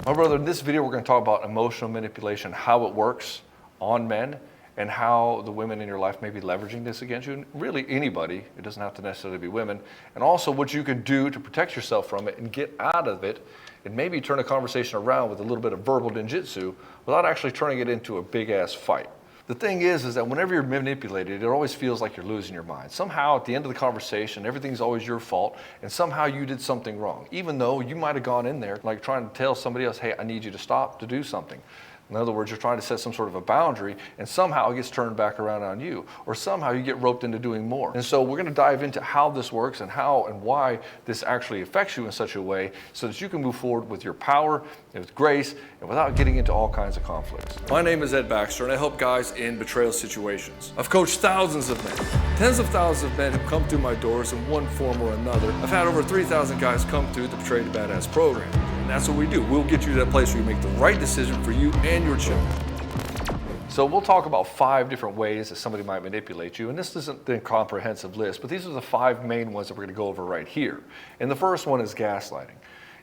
My brother, in this video we're going to talk about emotional manipulation, how it works on men, and how the women in your life may be leveraging this against you. And really anybody, it doesn't have to necessarily be women. And also what you can do to protect yourself from it and get out of it, and maybe turn a conversation around with a little bit of verbal ninjutsu without actually turning it into a big ass fight. The thing is that whenever you're manipulated, it always feels like you're losing your mind. Somehow at the end of the conversation, everything's always your fault, and somehow you did something wrong, even though you might have gone in there like trying to tell somebody else, hey, I need you to stop to do something. In other words, you're trying to set some sort of a boundary, and somehow it gets turned back around on you, or somehow you get roped into doing more. And so we're going to dive into how this works and how and why this actually affects you in such a way so that you can move forward with your power and with grace and without getting into all kinds of conflicts. My name is Baxter, and I help guys in betrayal situations. I've coached thousands of men, tens of thousands of men who've come through my doors in one form or another. I've had over 3,000 guys come through the Betrayed to Badass program. And that's what we do. We'll get you to that place where you make the right decision for you and your children. So we'll talk about 5 different ways that somebody might manipulate you. And this isn't the comprehensive list, but these are the 5 main ones that we're going to go over right here. And the first one is gaslighting.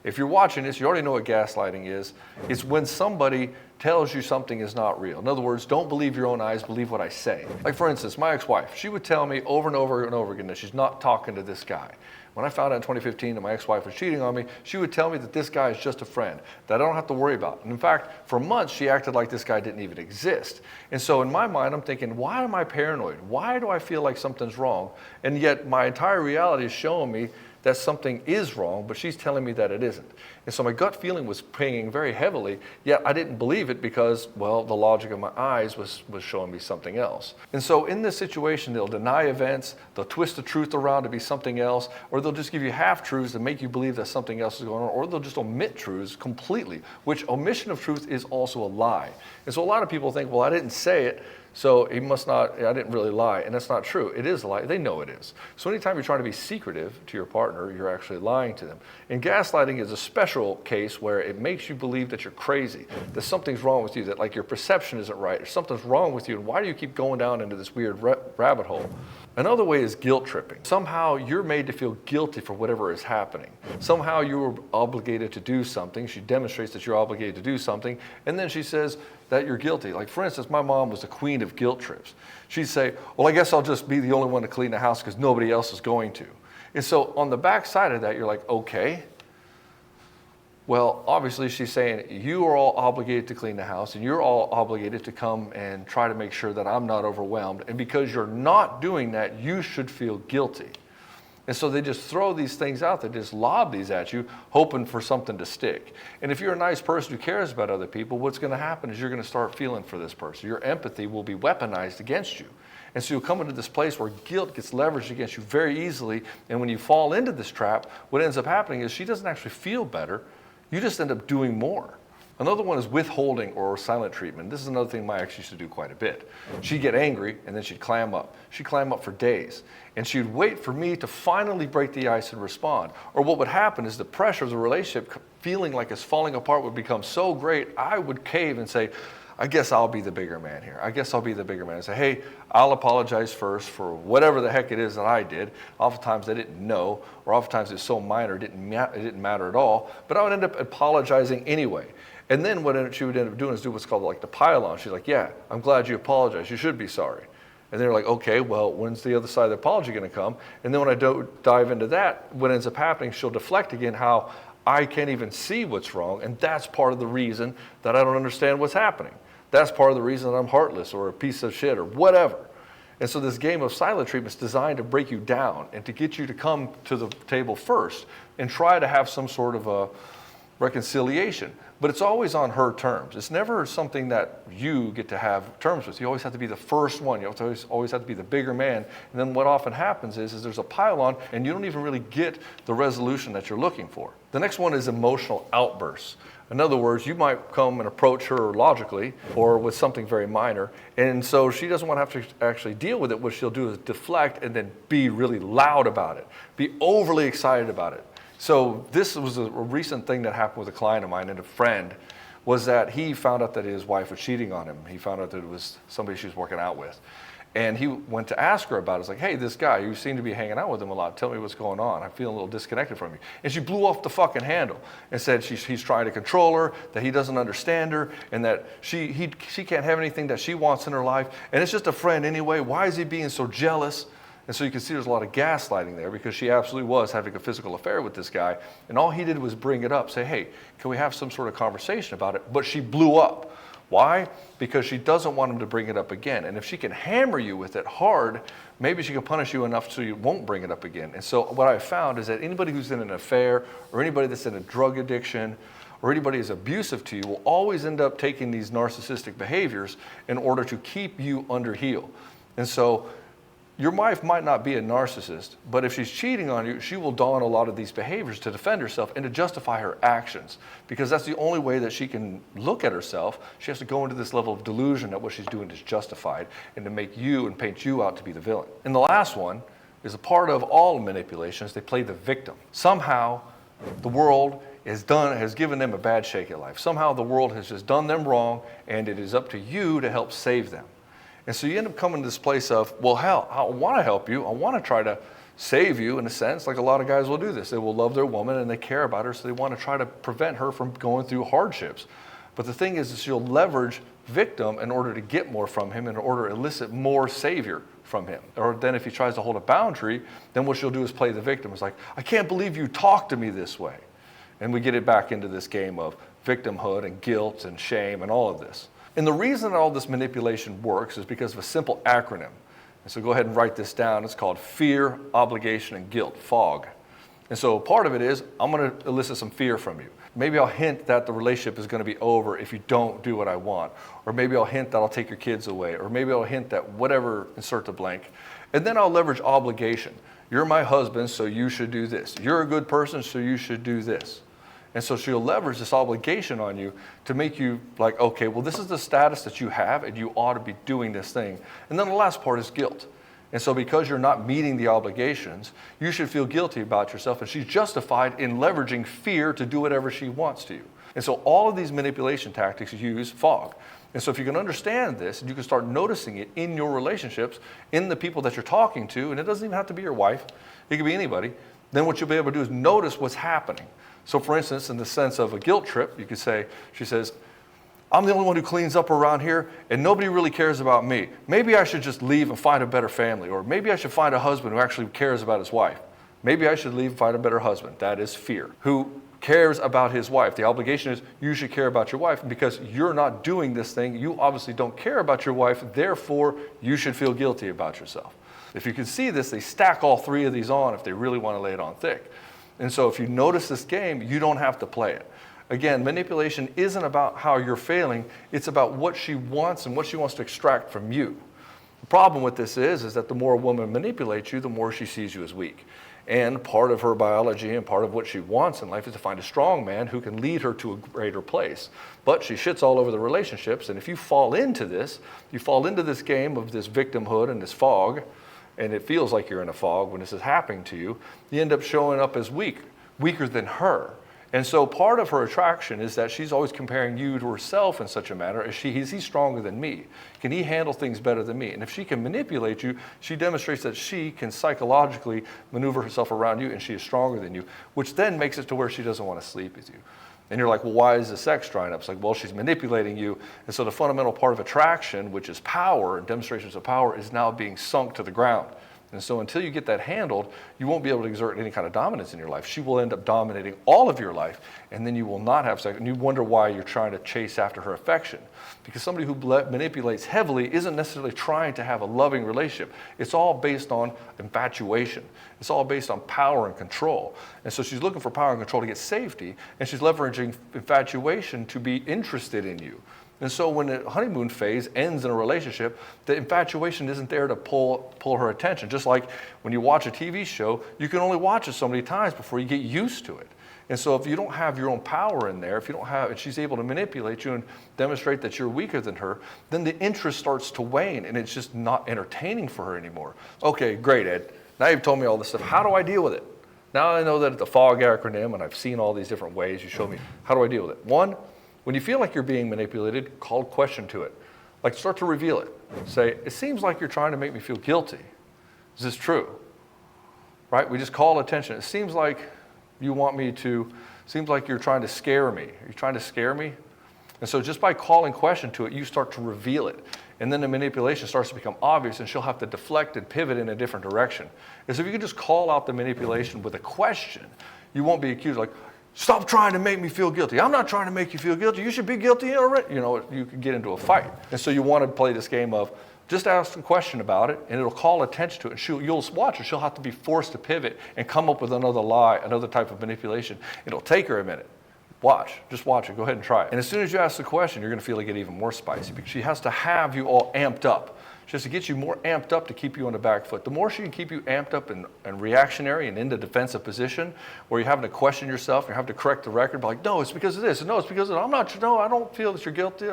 If you're watching this, you already know what gaslighting is. It's when somebody tells you something is not real. In other words, don't believe your own eyes, believe what I say. Like for instance, my ex-wife, she would tell me over and over and over again that she's not talking to this guy. When I found out in 2015 that my ex-wife was cheating on me, she would tell me that this guy is just a friend, that I don't have to worry about. And in fact, for months, she acted like this guy didn't even exist. And so in my mind, I'm thinking, why am I paranoid? Why do I feel like something's wrong? And yet my entire reality is showing me that something is wrong, but she's telling me that it isn't. And so my gut feeling was pinging very heavily, yet I didn't believe it because, well, the logic of my eyes was showing me something else. And so in this situation, they'll deny events, they'll twist the truth around to be something else, or they'll just give you half-truths to make you believe that something else is going on, or they'll just omit truths completely, which omission of truth is also a lie. And so a lot of people think, well, I didn't say it, so he must not, I didn't really lie. And that's not true. It is a lie. They know it is. So anytime you're trying to be secretive to your partner, you're actually lying to them. And gaslighting is a special case where it makes you believe that you're crazy, that something's wrong with you, that like your perception isn't right, or something's wrong with you, and why do you keep going down into this weird rabbit hole? Another way is guilt tripping. Somehow you're made to feel guilty for whatever is happening. Somehow you were obligated to do something. She demonstrates that you're obligated to do something, and then she says that you're guilty. Like for instance, my mom was the queen of guilt trips. She'd say, well, I guess I'll just be the only one to clean the house because nobody else is going to. And so on the back side of that, you're like, okay. Well, obviously she's saying you are all obligated to clean the house and you're all obligated to come and try to make sure that I'm not overwhelmed. And because you're not doing that, you should feel guilty. And so they just throw these things out there, just lob these at you, hoping for something to stick. And if you're a nice person who cares about other people, what's going to happen is you're going to start feeling for this person. Your empathy will be weaponized against you. And so you'll come into this place where guilt gets leveraged against you very easily. And when you fall into this trap, what ends up happening is she doesn't actually feel better. You just end up doing more. Another one is withholding or silent treatment. This is another thing my ex used to do quite a bit. She'd get angry and then she'd clam up. She'd clam up for days. And she'd wait for me to finally break the ice and respond. Or what would happen is the pressure of the relationship feeling like it's falling apart would become so great, I would cave and say, I guess I'll be the bigger man here. I guess I'll be the bigger man. I say, hey, I'll apologize first for whatever the heck it is that I did. Oftentimes they didn't know, or oftentimes it's so minor it didn't matter at all. But I would end up apologizing anyway. And then what she would end up doing is do what's called like the pile-on. She's like, yeah, I'm glad you apologized. You should be sorry. And they're like, okay, well, when's the other side of the apology going to come? And then when I dive into that, what ends up happening, she'll deflect again how I can't even see what's wrong. And that's part of the reason that I don't understand what's happening. That's part of the reason that I'm heartless or a piece of shit or whatever. And so this game of silent treatment is designed to break you down and to get you to come to the table first and try to have some sort of a reconciliation. But it's always on her terms. It's never something that you get to have terms with. You always have to be the first one. You always have to be the bigger man. And then what often happens is there's a pile-on and you don't even really get the resolution that you're looking for. The next one is emotional outbursts. In other words, you might come and approach her logically or with something very minor. And so she doesn't want to have to actually deal with it. What she'll do is deflect and then be really loud about it. Be overly excited about it. So this was a recent thing that happened with a client of mine and a friend, was that he found out that his wife was cheating on him. He found out that it was somebody she was working out with. And he went to ask her about it. It's like, hey, this guy, you seem to be hanging out with him a lot. Tell me what's going on. I'm feeling a little disconnected from you. And she blew off the fucking handle and said he's trying to control her, that he doesn't understand her, and that she can't have anything that she wants in her life. And it's just a friend anyway. Why is he being so jealous? And so you can see there's a lot of gaslighting there, because she absolutely was having a physical affair with this guy. And all he did was bring it up, say, hey, can we have some sort of conversation about it? But she blew up. Why? Because she doesn't want him to bring it up again. And if she can hammer you with it hard, maybe she can punish you enough so you won't bring it up again. And so what I found is that anybody who's in an affair, or anybody that's in a drug addiction, or anybody who's abusive to you will always end up taking these narcissistic behaviors in order to keep you under heel. And so your wife might not be a narcissist, but if she's cheating on you, she will don a lot of these behaviors to defend herself and to justify her actions, because that's the only way that she can look at herself. She has to go into this level of delusion that what she's doing is justified, and to make you and paint you out to be the villain. And the last one is a part of all manipulations. They play the victim. Somehow the world has given them a bad shake at life. Somehow the world has just done them wrong, and it is up to you to help save them. And so you end up coming to this place of, well, hell, I want to help you. I want to try to save you, in a sense. Like a lot of guys will do this. They will love their woman and they care about her, so they want to try to prevent her from going through hardships. But the thing is she'll leverage victim in order to get more from him, in order to elicit more savior from him. Or then if he tries to hold a boundary, then what she'll do is play the victim. It's like, I can't believe you talk to me this way. And we get it back into this game of victimhood and guilt and shame and all of this. And the reason that all this manipulation works is because of a simple acronym. And so go ahead and write this down. It's called fear, obligation, and guilt, FOG. And so part of it is, I'm going to elicit some fear from you. Maybe I'll hint that the relationship is going to be over if you don't do what I want. Or maybe I'll hint that I'll take your kids away. Or maybe I'll hint that whatever, insert the blank. And then I'll leverage obligation. You're my husband, so you should do this. You're a good person, so you should do this. And so she'll leverage this obligation on you to make you like, okay, well, this is the status that you have, and you ought to be doing this thing. And then the last part is guilt. And so because you're not meeting the obligations, you should feel guilty about yourself. And she's justified in leveraging fear to do whatever she wants to you. And so all of these manipulation tactics use fog. And so if you can understand this, and you can start noticing it in your relationships, in the people that you're talking to, and it doesn't even have to be your wife, it could be anybody, then what you'll be able to do is notice what's happening. So for instance, in the sense of a guilt trip, you could say, she says, I'm the only one who cleans up around here, and nobody really cares about me. Maybe I should just leave and find a better family. Or maybe I should find a husband who actually cares about his wife. Maybe I should leave and find a better husband. That is fear. Who cares about his wife. The obligation is you should care about your wife, because you're not doing this thing. You obviously don't care about your wife. Therefore, you should feel guilty about yourself. If you can see this, they stack all three of these on if they really want to lay it on thick. And so if you notice this game, you don't have to play it. Again, manipulation isn't about how you're failing. It's about what she wants and what she wants to extract from you. The problem with this is that the more a woman manipulates you, the more she sees you as weak. And part of her biology and part of what she wants in life is to find a strong man who can lead her to a greater place. But she shits all over the relationships. And if you fall into this game of this victimhood and this fog, and it feels like you're in a fog when this is happening to you, you end up showing up as weaker than her. And so part of her attraction is that she's always comparing you to herself in such a manner as is he stronger than me? Can he handle things better than me? And if she can manipulate you, she demonstrates that she can psychologically maneuver herself around you, and she is stronger than you, which then makes it to where she doesn't want to sleep with you. And you're like, well, why is the sex drying up? It's like, well, she's manipulating you. And so the fundamental part of attraction, which is power and demonstrations of power, is now being sunk to the ground. And so until you get that handled, you won't be able to exert any kind of dominance in your life. She will end up dominating all of your life, and then you will not have sex. And you wonder why you're trying to chase after her affection. Because somebody who manipulates heavily isn't necessarily trying to have a loving relationship. It's all based on infatuation. It's all based on power and control. And so she's looking for power and control to get safety, and she's leveraging infatuation to be interested in you. And so when the honeymoon phase ends in a relationship, the infatuation isn't there to pull her attention. Just like when you watch a TV show, you can only watch it so many times before you get used to it. And so if you don't have your own power in there, and she's able to manipulate you and demonstrate that you're weaker than her, then the interest starts to wane, and it's just not entertaining for her anymore. Okay, great, Ed. Now you've told me all this stuff. How do I deal with it? Now I know that it's the FOG acronym, and I've seen all these different ways. You showed me. How do I deal with it? One, when you feel like you're being manipulated, call question to it. Like start to reveal it. Say, it seems like you're trying to make me feel guilty. Is this true? Right? We just call attention. It seems like you want me to, seems like you're trying to scare me. Are you trying to scare me? And so just by calling question to it, you start to reveal it. And then the manipulation starts to become obvious, and she'll have to deflect and pivot in a different direction. Because if you can just call out the manipulation with a question, you won't be accused like, stop trying to make me feel guilty. I'm not trying to make you feel guilty. You should be guilty already. You know, you can get into a fight. And so you want to play this game of just ask a question about it, and it'll call attention to it. And you'll watch her. She'll have to be forced to pivot and come up with another lie, another type of manipulation. It'll take her a minute. Watch. Just watch it. Go ahead and try it. And as soon as you ask the question, you're going to feel it get even more spicy because she has to have you all amped up. She has to get you more amped up to keep you on the back foot. The more she can keep you amped up and reactionary and in the defensive position where you're having to question yourself, you're having to correct the record, like, no, it's because of this. No, it's because of that. I don't feel that you're guilty.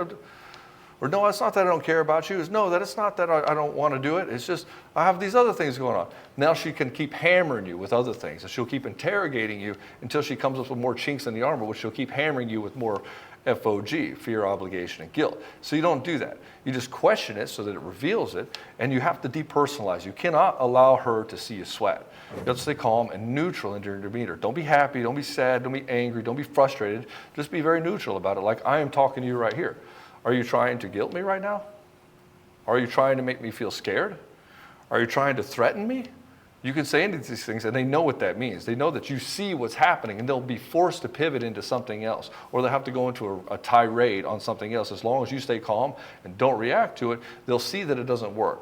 Or no, it's not that I don't care about you. It's no, that it's not that I don't want to do it. It's just I have these other things going on. Now she can keep hammering you with other things. And she'll keep interrogating you until she comes up with more chinks in the armor, which she'll keep hammering you with more FOG, fear, obligation, and guilt. So you don't do that. You just question it so that it reveals it, and you have to depersonalize. You cannot allow her to see you sweat. You have to stay calm and neutral in your demeanor. Don't be happy, don't be sad, don't be angry, don't be frustrated. Just be very neutral about it, like I am talking to you right here. Are you trying to guilt me right now? Are you trying to make me feel scared? Are you trying to threaten me? You can say any of these things, and they know what that means. They know that you see what's happening, and they'll be forced to pivot into something else, or they'll have to go into a tirade on something else. As long as you stay calm and don't react to it, they'll see that it doesn't work.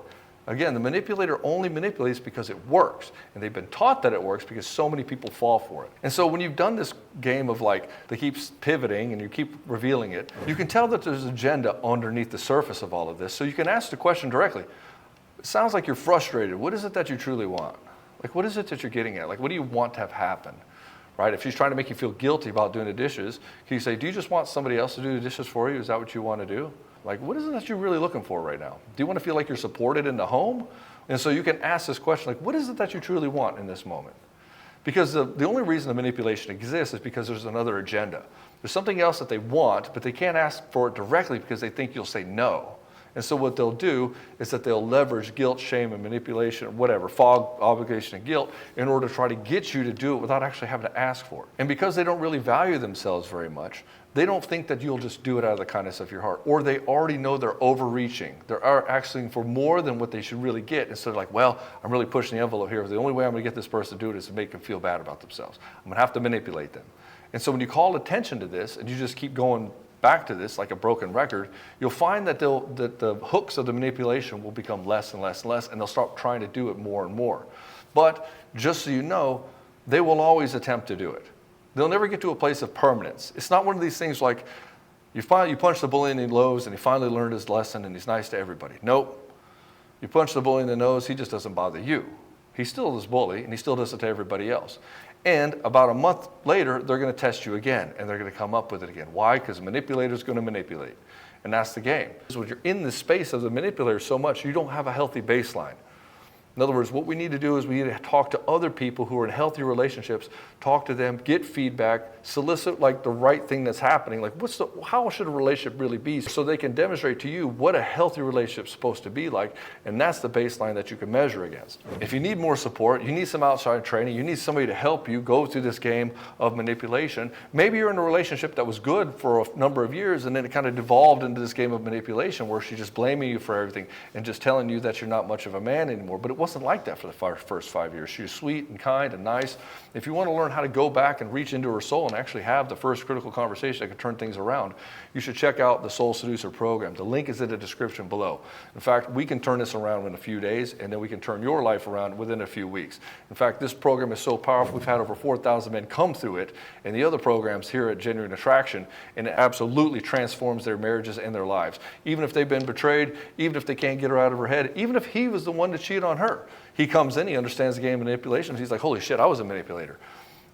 Again, the manipulator only manipulates because it works, and they've been taught that it works because so many people fall for it. And so when you've done this game of like, they keep pivoting and you keep revealing it, you can tell that there's an agenda underneath the surface of all of this. So you can ask the question directly. It sounds like you're frustrated. What is it that you truly want? Like, what is it that you're getting at? Like, what do you want to have happen? Right? If she's trying to make you feel guilty about doing the dishes, can you say, do you just want somebody else to do the dishes for you? Is that what you want to do? Like, what is it that you're really looking for right now? Do you want to feel like you're supported in the home? And so you can ask this question, like, what is it that you truly want in this moment? Because the only reason the manipulation exists is because there's another agenda. There's something else that they want, but they can't ask for it directly because they think you'll say no. And so what they'll do is that they'll leverage guilt, shame, and manipulation, whatever, fog, obligation, and guilt, in order to try to get you to do it without actually having to ask for it. And because they don't really value themselves very much, they don't think that you'll just do it out of the kindness of your heart. Or they already know they're overreaching. They're asking for more than what they should really get. Instead of like, well, I'm really pushing the envelope here. The only way I'm going to get this person to do it is to make them feel bad about themselves. I'm going to have to manipulate them. And so when you call attention to this and you just keep going back to this like a broken record, you'll find that the hooks of the manipulation will become less and less and less, and they'll start trying to do it more and more. But just so you know, they will always attempt to do it. They'll never get to a place of permanence. It's not one of these things like you punch the bully in the nose and he finally learned his lesson and he's nice to everybody. Nope. You punch the bully in the nose, he just doesn't bother you. He's still this bully and he still does it to everybody else. And about a month later, they're going to test you again and they're going to come up with it again. Why? Because the manipulator's going to manipulate. And that's the game. Because when you're in the space of the manipulator so much, you don't have a healthy baseline. In other words, what we need to do is we need to talk to other people who are in healthy relationships, talk to them, get feedback, solicit like the right thing that's happening. Like how should a relationship really be, so they can demonstrate to you what a healthy relationship is supposed to be like, and that's the baseline that you can measure against. If you need more support, you need some outside training, you need somebody to help you go through this game of manipulation. Maybe you're in a relationship that was good for a number of years and then it kind of devolved into this game of manipulation where she's just blaming you for everything and just telling you that you're not much of a man anymore. But it wasn't like that for the first 5 years. She was sweet and kind and nice. If you want to learn how to go back and reach into her soul and actually have the first critical conversation that can turn things around, you should check out the Soul Seducer program. The link is in the description below. In fact, we can turn this around in a few days, and then we can turn your life around within a few weeks. In fact, this program is so powerful, we've had over 4,000 men come through it, and the other programs here at Genuine Attraction, and it absolutely transforms their marriages and their lives. Even if they've been betrayed, even if they can't get her out of her head, even if he was the one to cheat on her. He comes in, he understands the game of manipulation, he's like, holy shit, I was a manipulator.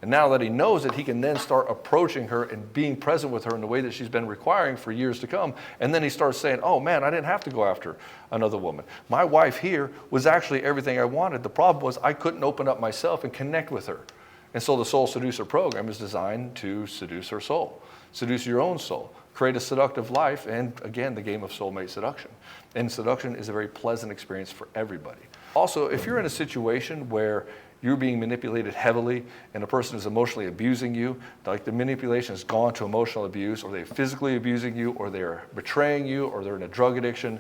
And now that he knows it, he can then start approaching her and being present with her in the way that she's been requiring for years to come. And then he starts saying, oh man, I didn't have to go after another woman. My wife here was actually everything I wanted. The problem was I couldn't open up myself and connect with her. And so the Soul Seducer program is designed to seduce her soul, seduce your own soul, create a seductive life, and again, the game of soulmate seduction. And seduction is a very pleasant experience for everybody. Also, if you're in a situation where you're being manipulated heavily and a person is emotionally abusing you, like the manipulation has gone to emotional abuse, or they're physically abusing you, or they're betraying you, or they're in a drug addiction,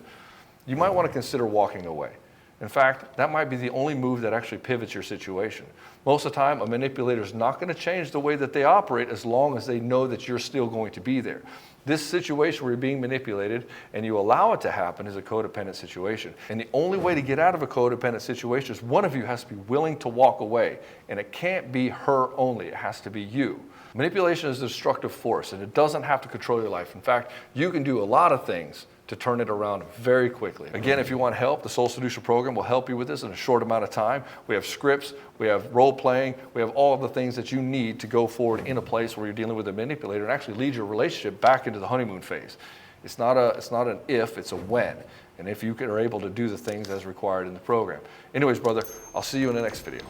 you might want to consider walking away. In fact, that might be the only move that actually pivots your situation. Most of the time, a manipulator is not going to change the way that they operate as long as they know that you're still going to be there. This situation where you're being manipulated and you allow it to happen is a codependent situation. And the only way to get out of a codependent situation is one of you has to be willing to walk away. And it can't be her only, it has to be you. Manipulation is a destructive force, and it doesn't have to control your life. In fact, you can do a lot of things to turn it around very quickly. Again, if you want help, the Soul Seducer program will help you with this in a short amount of time. We have scripts, we have role playing, we have all of the things that you need to go forward in a place where you're dealing with a manipulator and actually lead your relationship back into the honeymoon phase. It's not an if, it's a when. And if you are able to do the things as required in the program. Anyways, brother, I'll see you in the next video.